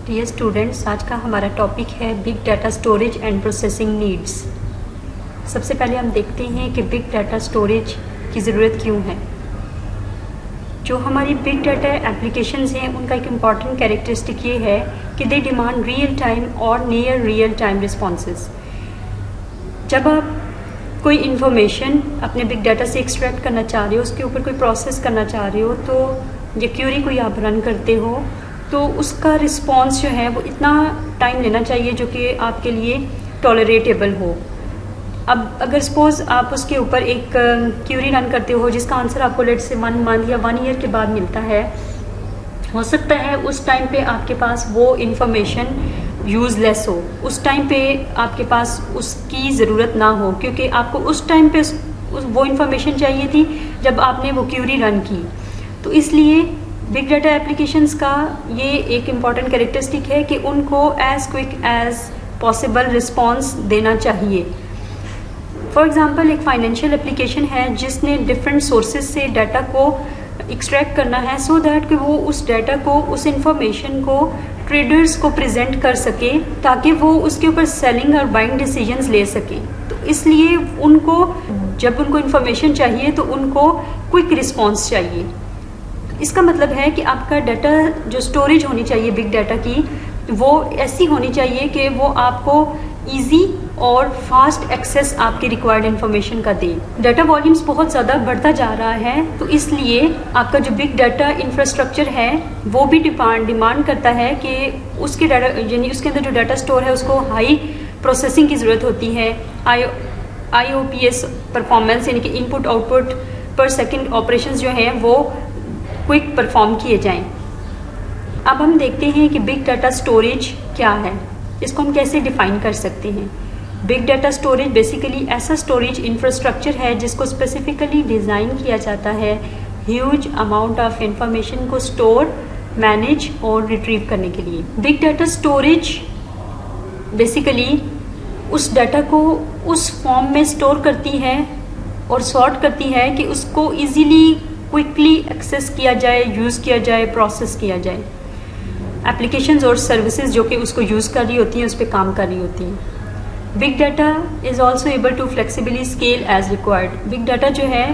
Dear students, आज का हमारा टॉपिक है big data storage and processing needs. सबसे पहले हम देखते हैं कि बिग डाटा स्टोरेज की ज़रूरत क्यों है। जो हमारी बिग डाटा एप्लीकेशंस हैं उनका एक इम्पॉर्टेंट कैरेक्टरिस्टिक ये है कि दे डिमांड रियल टाइम और नियर रियल टाइम रिस्पॉन्सेज। जब आप कोई इन्फॉर्मेशन अपने बिग डाटा से एक्सट्रैक्ट करना चाह रहे हो, उसके ऊपर कोई प्रोसेस करना चाह रहे हो, तो या क्यूरी कोई आप रन करते हो तो उसका रिस्पॉन्स जो है वो इतना टाइम लेना चाहिए जो कि आपके लिए टॉलरेटेबल हो। अब अगर सपोज़ आप उसके ऊपर एक क्यूरी रन करते हो जिसका आंसर आपको लेट से 1 मंथ या 1 ईयर के बाद मिलता है, हो सकता है उस टाइम पे आपके पास वो इन्फॉर्मेशन यूज़लेस हो, उस टाइम पे आपके पास उसकी ज़रूरत ना हो, क्योंकि आपको उस टाइम पे वो इन्फॉर्मेशन चाहिए थी जब आपने वो क्यूरी रन की। तो इसलिए बिग डाटा एप्लीकेशंस का ये एक इम्पॉर्टेंट कैरेक्टरिस्टिक है कि उनको as quick as possible response देना चाहिए। फॉर एग्ज़ाम्पल, एक फाइनेंशियल एप्लीकेशन है जिसने डिफरेंट सोर्सेज से डाटा को एक्सट्रैक्ट करना है सो दैट कि वो उस डाटा को, उस इंफॉर्मेशन को ट्रेडर्स को प्रेजेंट कर सके ताकि वो उसके ऊपर सेलिंग और बाइंग डिसीजंस ले सकें। तो इसलिए उनको जब उनको इन्फॉर्मेशन चाहिए तो उनको क्विक रिस्पॉन्स चाहिए। इसका मतलब है कि आपका डाटा जो स्टोरेज होनी चाहिए बिग डाटा की, वो ऐसी होनी चाहिए कि वो आपको इजी और फास्ट एक्सेस आपकी रिक्वायर्ड इन्फॉर्मेशन का दे। डाटा वॉल्यूम्स बहुत ज़्यादा बढ़ता जा रहा है, तो इसलिए आपका जो बिग डाटा इंफ्रास्ट्रक्चर है वो भी डिमांड करता है कि उसके डाटा यानी उसके अंदर जो डाटा स्टोर है उसको हाई प्रोसेसिंग की ज़रूरत होती है। IOPS परफॉर्मेंस यानी कि इनपुट आउटपुट पर सेकेंड ऑपरेशन जो हैं वो क्विक परफॉर्म किए जाएं। अब हम देखते हैं कि बिग डाटा स्टोरेज क्या है, इसको हम कैसे डिफाइन कर सकते हैं। बिग डाटा स्टोरेज बेसिकली ऐसा स्टोरेज इंफ्रास्ट्रक्चर है जिसको स्पेसिफिकली डिज़ाइन किया जाता है ह्यूज अमाउंट ऑफ इंफॉर्मेशन को स्टोर, मैनेज और रिट्रीव करने के लिए। बिग डाटा स्टोरेज बेसिकली उस डाटा को उस फॉर्म में स्टोर करती है और सॉर्ट करती है कि उसको इजीली क्विकली एक्सेस किया जाए, यूज़ किया जाए, प्रोसेस किया जाए। एप्लीकेशंस और सर्विसेज जो कि उसको यूज़ कर रही होती हैं, उस पर काम कर रही होती हैं। Big data is also able to flexibly scale as required. Big data जो है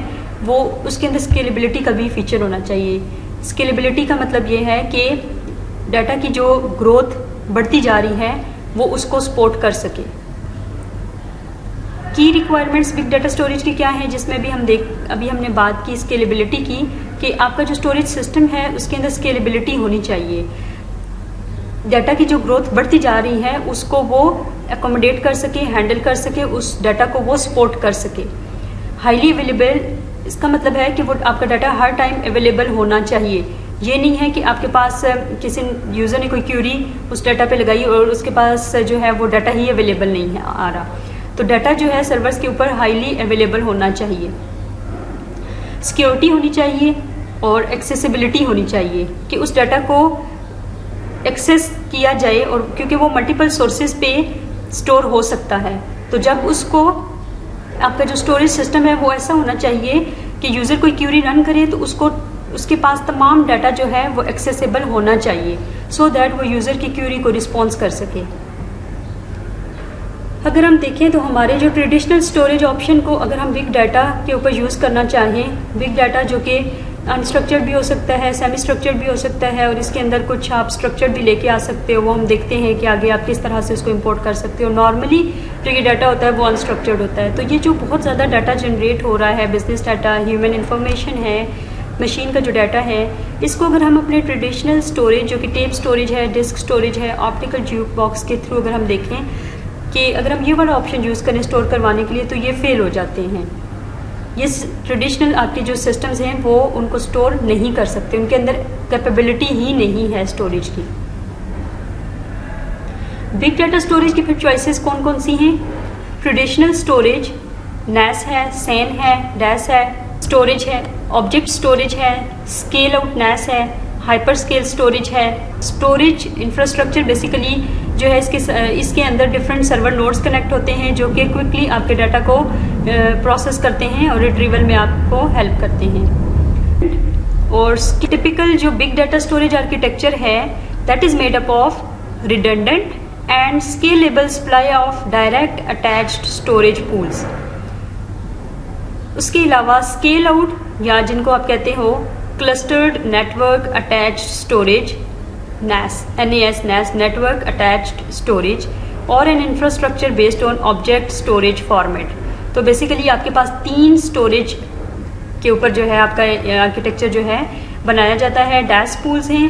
वो उसके अंदर स्केलेबिलिटी का भी फीचर होना चाहिए। स्केलेबिलिटी का मतलब ये है कि डाटा की जो ग्रोथ बढ़ती जा रही है वो उसको सपोर्ट कर सके। की रिक्वायरमेंट्स बिग डाटा स्टोरेज की क्या है, जिसमें भी अभी हमने बात की स्केलेबिलिटी की, कि आपका जो स्टोरेज सिस्टम है उसके अंदर स्केलेबिलिटी होनी चाहिए। डाटा की जो ग्रोथ बढ़ती जा रही है उसको वो एकोमोडेट कर सके, हैंडल कर सके, उस डाटा को वो सपोर्ट कर सके। हाईली अवेलेबल, इसका मतलब है कि वो आपका डाटा हर टाइम अवेलेबल होना चाहिए। ये नहीं है कि आपके पास किसी यूज़र ने कोई क्यूरी उस डाटा पे लगाई और उसके पास जो है वो डाटा ही अवेलेबल नहीं है आ रहा। तो डाटा जो है सर्वर्स के ऊपर हाईली अवेलेबल होना चाहिए। सिक्योरिटी होनी चाहिए और एक्सेसिबिलिटी होनी चाहिए कि उस डाटा को एक्सेस किया जाए, और क्योंकि वो मल्टीपल सोर्सेज पे स्टोर हो सकता है, तो जब उसको आपका जो स्टोरेज सिस्टम है वो ऐसा होना चाहिए कि यूज़र कोई क्यूरी रन करे तो उसके पास तमाम डाटा जो है वो एक्सेसिबल होना चाहिए सो दैट वो यूज़र की क्यूरी को रिस्पॉन्स कर सके। अगर हम देखें तो हमारे जो ट्रेडिशनल स्टोरेज ऑप्शन को अगर हम बिग डाटा के ऊपर यूज़ करना चाहें, बिग डाटा जो कि अनस्ट्रक्चर्ड भी हो सकता है, सेमी स्ट्रक्चर्ड भी हो सकता है, और इसके अंदर कुछ आप स्ट्रक्चर भी लेके आ सकते हो, वो हम देखते हैं कि आगे आप किस तरह से उसको इंपोर्ट कर सकते हो। नॉर्मली जो ये डाटा होता है वो अनस्ट्रक्चर्ड होता है। तो ये जो बहुत ज़्यादा डाटा जनरेट हो रहा है, बिजनेस डाटा, ह्यूमन इन्फॉर्मेशन है, मशीन का जो डाटा है, इसको अगर हम अपने ट्रेडिशनल स्टोरेज जो कि टेप स्टोरेज है, डिस्क स्टोरेज है, ऑप्टिकल ज्यूक बॉक्स के थ्रू अगर हम देखें कि अगर हम ये वाला ऑप्शन यूज़ करें स्टोर करवाने के लिए, तो ये फेल हो जाते हैं। ये ट्रेडिशनल आपके जो सिस्टम्स हैं वो उनको स्टोर नहीं कर सकते, उनके अंदर कैपेबिलिटी ही नहीं है स्टोरेज की। बिग डाटा स्टोरेज की फिर चॉइसेस कौन कौन सी हैं? ट्रेडिशनल स्टोरेज, NAS है, SAN है, DAS है, स्टोरेज है, ऑब्जेक्ट स्टोरेज है, स्केल आउट NAS है, हाइपर स्केल स्टोरेज है। स्टोरेज इंफ्रास्ट्रक्चर बेसिकली जो है इसके अंदर डिफरेंट सर्वर नोड्स कनेक्ट होते हैं जो कि क्विकली आपके डाटा को प्रोसेस करते हैं और रिट्रीवल में आपको हेल्प करते हैं। और टिपिकल जो बिग डाटा स्टोरेज आर्किटेक्चर है that is made up of redundant and scalable supply of direct attached storage pools. उसके अलावा स्केल आउट या जिनको आप कहते हो clustered network attached storage NAS network attached storage और an infrastructure based on object storage format. तो basically आपके पास 3 स्टोरेज के ऊपर जो है आपका आर्किटेक्चर जो है बनाया जाता है. डैश पूल्स हैं,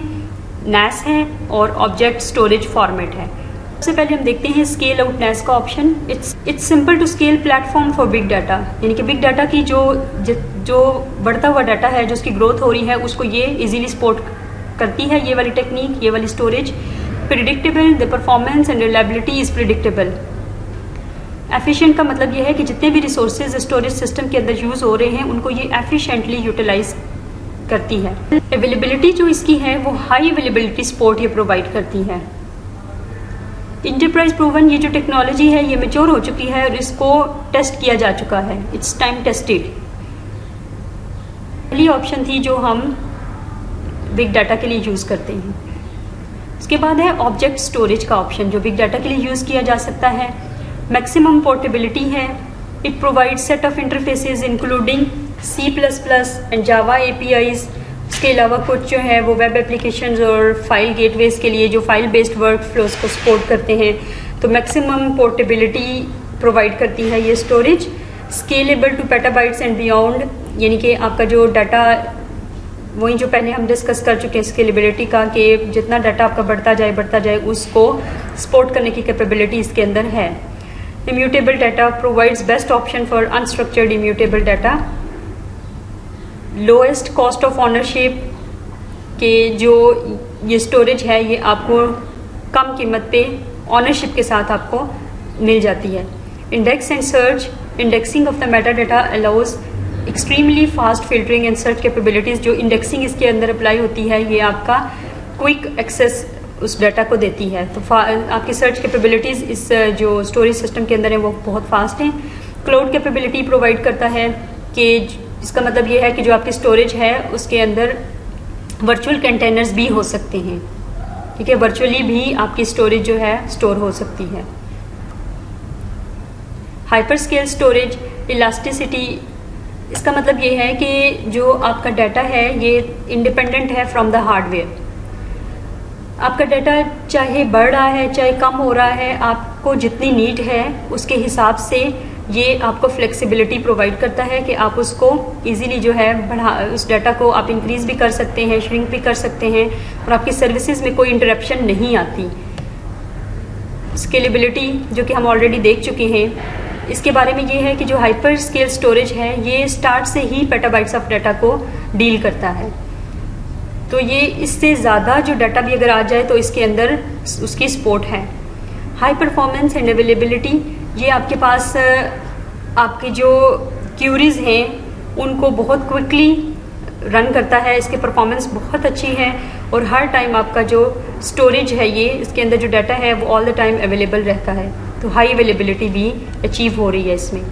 NAS है और ऑब्जेक्ट स्टोरेज फॉर्मेट है. सबसे पहले हम देखते हैं स्केल आउट NAS का option. It's simple to scale platform for big data. यानी कि बिग डाटा की जो बढ़ता हुआ डाटा है, जो उसकी ग्रोथ हो रही है, उसको ये इजीली सपोर्ट करती है. ये वाली टेक्निक, ये वाली storage. Predictable, the performance and reliability is predictable. Efficient का मतलब ये है कि जितने भी रिसोर्सेज स्टोरेज सिस्टम के अंदर यूज हो रहे हैं उनको ये एफिशिएंटली यूटिलाइज करती है. अवेलेबिलिटी जो इसकी है वो हाई अवेलेबिलिटी सपोर्ट ये प्रोवाइड करती है. इंटरप्राइज प्रूवन, ये जो टेक्नोलॉजी है ये मैच्योर हो चुकी है और इसको टेस्ट किया जा चुका है. It's time tested. पहली ऑप्शन थी जो हम बिग डाटा के लिए यूज़ करते हैं. उसके बाद है ऑब्जेक्ट स्टोरेज का ऑप्शन जो बिग डाटा के लिए यूज़ किया जा सकता है. मैक्सिमम पोर्टेबिलिटी है. It provide set of interfaces including C++ and Java APIs. इसके अलावा कुछ जो है वो वेब एप्लीकेशंस और फाइल गेटवेज के लिए जो फाइल बेस्ड वर्क फ्लोज को सपोर्ट करते हैं. तो मैक्सिमम पोर्टेबिलिटी प्रोवाइड करती है ये storage. Scalable to petabytes and beyond, यानी कि आपका जो डाटा, वही जो पहले हम डिस्कस कर चुके हैं स्केलेबिलिटी का, कि जितना डाटा आपका बढ़ता जाए उसको सपोर्ट करने की कैपेबिलिटी इसके अंदर है. Immutable data provides best option for unstructured immutable data. Lowest cost of ownership के जो ये स्टोरेज है ये आपको कम कीमत पे ऑनरशिप के साथ आपको मिल जाती है. Index and search, indexing of the Meta data allows extremely fast filtering and search capabilities. जो इंडेक्सिंग इसके अंदर अप्लाई होती है ये आपका क्विक एक्सेस उस डाटा को देती है. तो आपकी सर्च कैपेबिलिटीज इस जो स्टोरेज सिस्टम के अंदर है वो बहुत फास्ट हैं. क्लाउड कैपेबिलिटी प्रोवाइड करता है कि इसका मतलब ये है कि जो आपकी स्टोरेज है उसके अंदर वर्चुअल कंटेनर्स भी हो सकते हैं. ठीक है, वर्चुअली भी आपकी स्टोरेज जो है स्टोर हो सकती है. हाइपर स्केल स्टोरेज, इलास्टिसिटी, इसका मतलब ये है कि जो आपका डाटा है ये इंडिपेंडेंट है फ्रॉम द हार्डवेयर. आपका डाटा चाहे बढ़ रहा है चाहे कम हो रहा है, आपको जितनी नीड है उसके हिसाब से ये आपको फ्लेक्सिबिलिटी प्रोवाइड करता है कि आप उसको इजीली जो है उस डाटा को आप इंक्रीज भी कर सकते हैं, श्रिंक भी कर सकते हैं और आपकी सर्विसेज में कोई इंटरप्शन नहीं आती. स्केलेबिलिटी जो कि हम ऑलरेडी देख चुके हैं, इसके बारे में ये है कि जो हाइपर स्केल स्टोरेज है ये स्टार्ट से ही पेटाबाइट्स ऑफ डाटा को डील करता है. तो ये इससे ज़्यादा जो डाटा भी अगर आ जाए तो इसके अंदर उसकी सपोर्ट है. हाई परफॉर्मेंस एंड अवेलेबिलिटी, ये आपके पास आपकी जो क्यूरीज हैं उनको बहुत क्विकली रन करता है. इसकी परफॉर्मेंस बहुत अच्छी है और हर टाइम आपका जो स्टोरेज है ये इसके अंदर जो डाटा है वो ऑल द टाइम अवेलेबल रहता है. तो हाई अवेलेबिलिटी भी अचीव हो रही है इसमें.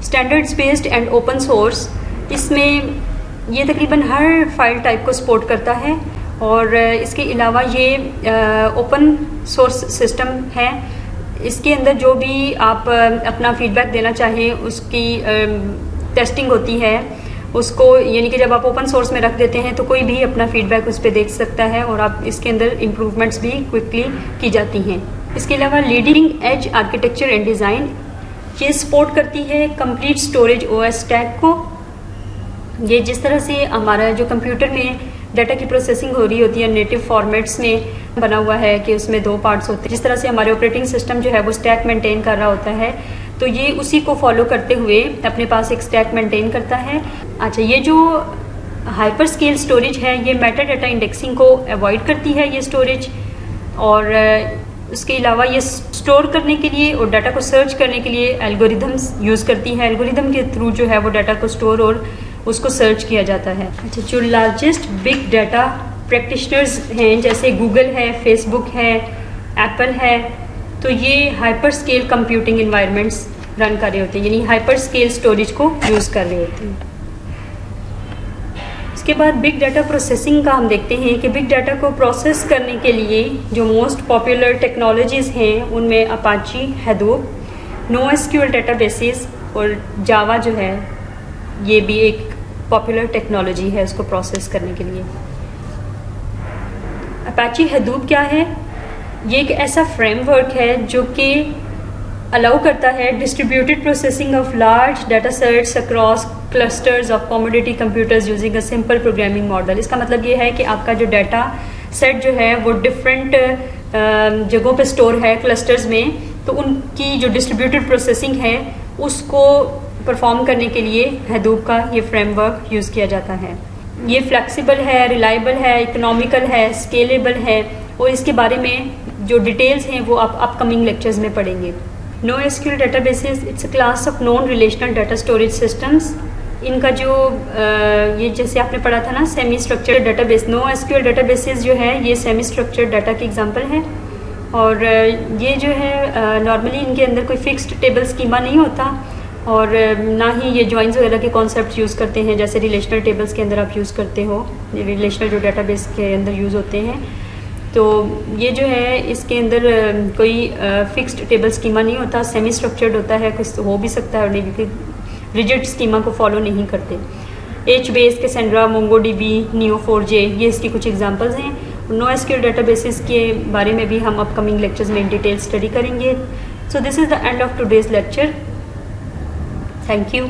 Standards based and open source, इसमें ये तकरीबन हर फाइल टाइप को सपोर्ट करता है और इसके अलावा ये ओपन सोर्स सिस्टम है. इसके अंदर जो भी आप अपना फीडबैक देना चाहें उसकी टेस्टिंग होती है उसको, यानी कि जब आप ओपन सोर्स में रख देते हैं तो कोई भी अपना फीडबैक उस पर देख सकता है और आप इसके अंदर इम्प्रूवमेंट्स भी क्विकली की जाती हैं. इसके अलावा leading edge architecture and design, ये सपोर्ट करती है कंप्लीट स्टोरेज OS स्टैक को. ये जिस तरह से हमारा जो कंप्यूटर में डाटा की प्रोसेसिंग हो रही होती है नेटिव फॉर्मेट्स में बना हुआ है कि उसमें 2 पार्ट्स होते हैं, जिस तरह से हमारे ऑपरेटिंग सिस्टम जो है वो स्टैक मेंटेन कर रहा होता है, तो ये उसी को फॉलो करते हुए अपने पास एक स्टैक मेंटेन करता है. अच्छा, ये जो हाइपर स्केल स्टोरेज है ये मेटा डाटा इंडेक्सिंग को अवॉइड करती है ये स्टोरेज, और उसके अलावा ये स्टोर करने के लिए और डाटा को सर्च करने के लिए एल्गोरिदम्स यूज़ करती है. एल्गोरिदम के थ्रू जो है वो डाटा को स्टोर और उसको सर्च किया जाता है. अच्छा, जो लार्जेस्ट बिग डाटा प्रैक्टिशनर्स हैं जैसे गूगल है, फेसबुक है, एप्पल है, तो ये hyper scale computing environments run कर रहे होते हैं, यानी हाइपर स्केल स्टोरेज को यूज़ कर रहे होते हैं. इसके बाद बिग डाटा प्रोसेसिंग का हम देखते हैं कि बिग डाटा को प्रोसेस करने के लिए जो मोस्ट पॉपुलर टेक्नोलॉजीज़ हैं उनमें अपाची, हैडूप, NoSQL डेटाबेसेस और जावा जो है ये भी एक पॉपुलर टेक्नोलॉजी है उसको प्रोसेस करने के लिए। अपाची हैडूप क्या है? ये एक ऐसा फ्रेमवर्क है जो कि अलाउ करता है distributed processing of large data sets across clusters of commodity computers using a simple programming model. इसका मतलब ये है कि आपका जो डाटा सेट जो है वो डिफरेंट जगहों पे स्टोर है क्लस्टर्स में, तो उनकी जो डिस्ट्रीब्यूटेड प्रोसेसिंग है उसको परफॉर्म करने के लिए हैडूप का ये फ्रेमवर्क यूज़ किया जाता है। ये फ्लेक्सिबल है, रिलायबल है, इकोनॉमिकल है, स्केलेबल है और इसके बारे में जो डिटेल्स हैं वो आप अपकमिंग लेक्चर्स में पढ़ेंगे। NoSQL databases it's a class of non relational data storage systems. इनका जो ये जैसे आपने पढ़ा था ना semi structured database, NoSQL databases जो है ये सेमी स्ट्रक्चर्ड डाटा की एग्जांपल है और ये जो है नॉर्मली इनके अंदर कोई फिक्स्ड टेबल स्कीमा नहीं होता और ना ही ये जॉइंस वगैरह के कॉन्सेप्ट यूज़ करते हैं जैसे रिलेशनल टेबल्स के अंदर आप यूज़ करते हो, रिलेशनल जो डाटाबेस के अंदर यूज़ होते हैं। तो ये जो है इसके अंदर कोई फिक्स्ड टेबल स्कीमा नहीं होता, सेमी स्ट्रक्चर्ड होता है, कुछ हो भी सकता है और नहीं भी, रिजिड स्कीमा को फॉलो नहीं करते। HBase, कैसेंड्रा, मोंगोडीबी, Neo4j ये इसकी कुछ एग्जांपल्स हैं। NoSQL डेटाबेसेस के बारे में भी हम अपकमिंग लेक्चर्स में इन डिटेल स्टडी करेंगे। So this is the end of today's lecture. Thank you.